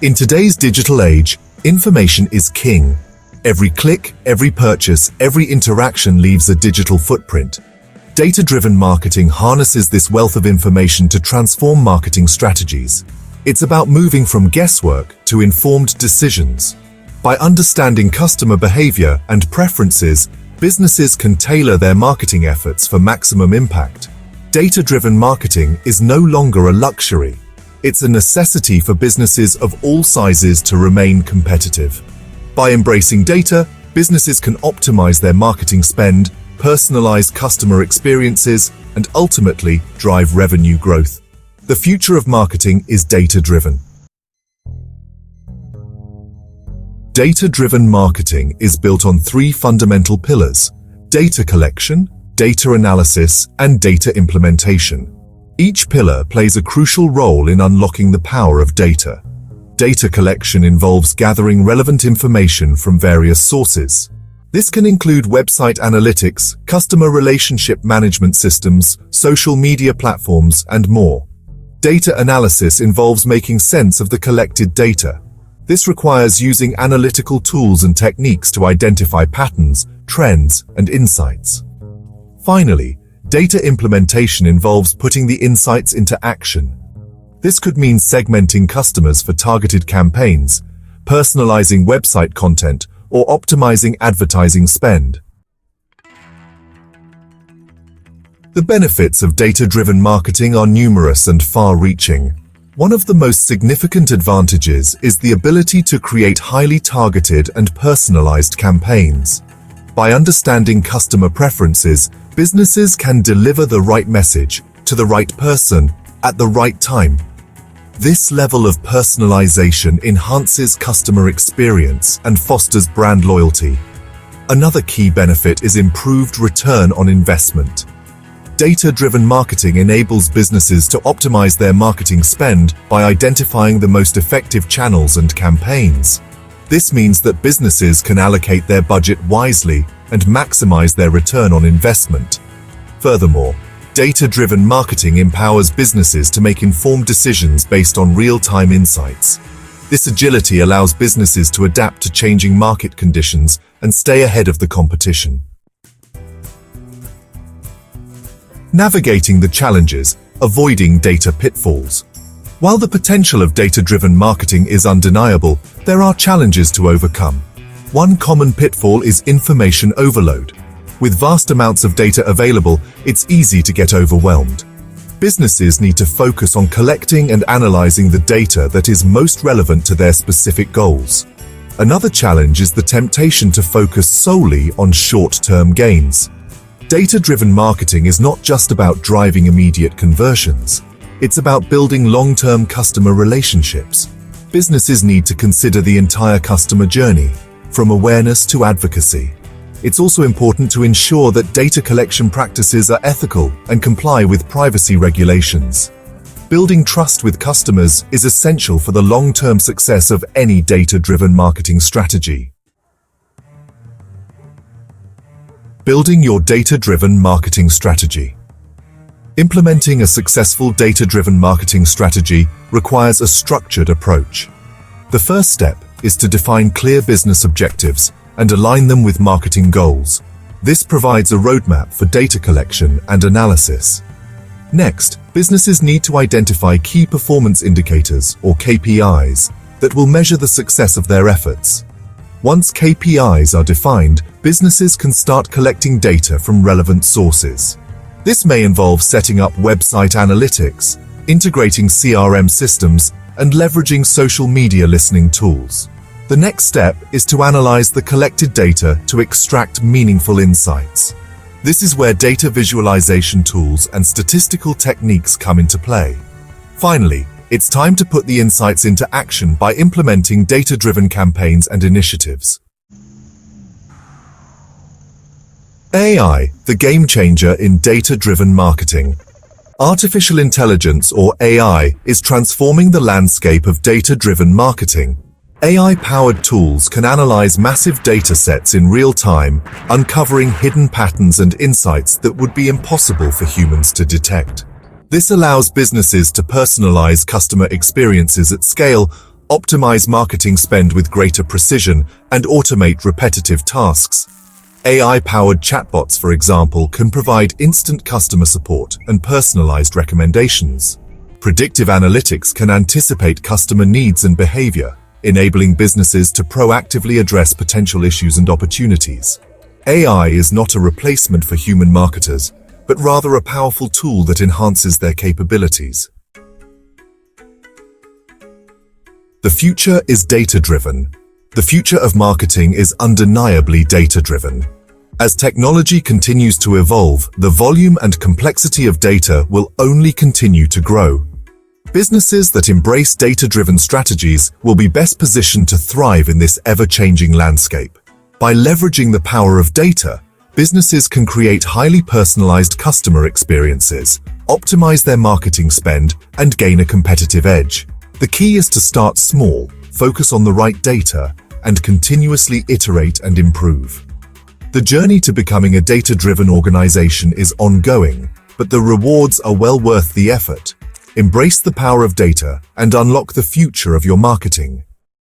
In today's digital age, information is king. Every click, every purchase, every interaction leaves a digital footprint. Data-driven marketing harnesses this wealth of information to transform marketing strategies. It's about moving from guesswork to informed decisions. By understanding customer behavior and preferences, businesses can tailor their marketing efforts for maximum impact. Data-driven marketing is no longer a luxury. It's a necessity for businesses of all sizes to remain competitive. By embracing data, businesses can optimize their marketing spend, personalize customer experiences, and ultimately drive revenue growth. The future of marketing is data-driven. Data-driven marketing is built on three fundamental pillars: data collection, data analysis, and data implementation. Each pillar plays a crucial role in unlocking the power of data. Data collection involves gathering relevant information from various sources. This can include website analytics, customer relationship management systems, social media platforms, and more. Data analysis involves making sense of the collected data. This requires using analytical tools and techniques to identify patterns, trends, and insights. Finally, data implementation involves putting the insights into action. This could mean segmenting customers for targeted campaigns, personalizing website content, or optimizing advertising spend. The benefits of data-driven marketing are numerous and far-reaching. One of the most significant advantages is the ability to create highly targeted and personalized campaigns. By understanding customer preferences, businesses can deliver the right message to the right person at the right time. This level of personalization enhances customer experience and fosters brand loyalty. Another key benefit is improved return on investment. Data-driven marketing enables businesses to optimize their marketing spend by identifying the most effective channels and campaigns. This means that businesses can allocate their budget wisely and maximize their return on investment. Furthermore, data-driven marketing empowers businesses to make informed decisions based on real-time insights. This agility allows businesses to adapt to changing market conditions and stay ahead of the competition. Navigating the challenges, avoiding data pitfalls. While the potential of data-driven marketing is undeniable, there are challenges to overcome. One common pitfall is information overload. With vast amounts of data available, it's easy to get overwhelmed. Businesses need to focus on collecting and analyzing the data that is most relevant to their specific goals. Another challenge is the temptation to focus solely on short-term gains. Data-driven marketing is not just about driving immediate conversions. It's about building long-term customer relationships. Businesses need to consider the entire customer journey, from awareness to advocacy. It's also important to ensure that data collection practices are ethical and comply with privacy regulations. Building trust with customers is essential for the long-term success of any data-driven marketing strategy. Building your data-driven marketing strategy. Implementing a successful data-driven marketing strategy requires a structured approach. The first step is to define clear business objectives and align them with marketing goals. This provides a roadmap for data collection and analysis. Next, businesses need to identify key performance indicators, or KPIs, that will measure the success of their efforts. Once KPIs are defined, businesses can start collecting data from relevant sources. This may involve setting up website analytics, integrating CRM systems, and leveraging social media listening tools. The next step is to analyze the collected data to extract meaningful insights. This is where data visualization tools and statistical techniques come into play. Finally, it's time to put the insights into action by implementing data-driven campaigns and initiatives. AI, the game changer in data-driven marketing. Artificial intelligence, or AI, is transforming the landscape of data-driven marketing. AI-powered tools can analyze massive data sets in real time, uncovering hidden patterns and insights that would be impossible for humans to detect. This allows businesses to personalize customer experiences at scale, optimize marketing spend with greater precision, and automate repetitive tasks. AI-powered chatbots, for example, can provide instant customer support and personalized recommendations. Predictive analytics can anticipate customer needs and behavior, enabling businesses to proactively address potential issues and opportunities. AI is not a replacement for human marketers, but rather a powerful tool that enhances their capabilities. The future is data-driven. The future of marketing is undeniably data-driven. As technology continues to evolve, the volume and complexity of data will only continue to grow. Businesses that embrace data-driven strategies will be best positioned to thrive in this ever-changing landscape. By leveraging the power of data, businesses can create highly personalized customer experiences, optimize their marketing spend, and gain a competitive edge. The key is to start small, focus on the right data, and continuously iterate and improve. The journey to becoming a data-driven organization is ongoing, but the rewards are well worth the effort. Embrace the power of data and unlock the future of your marketing.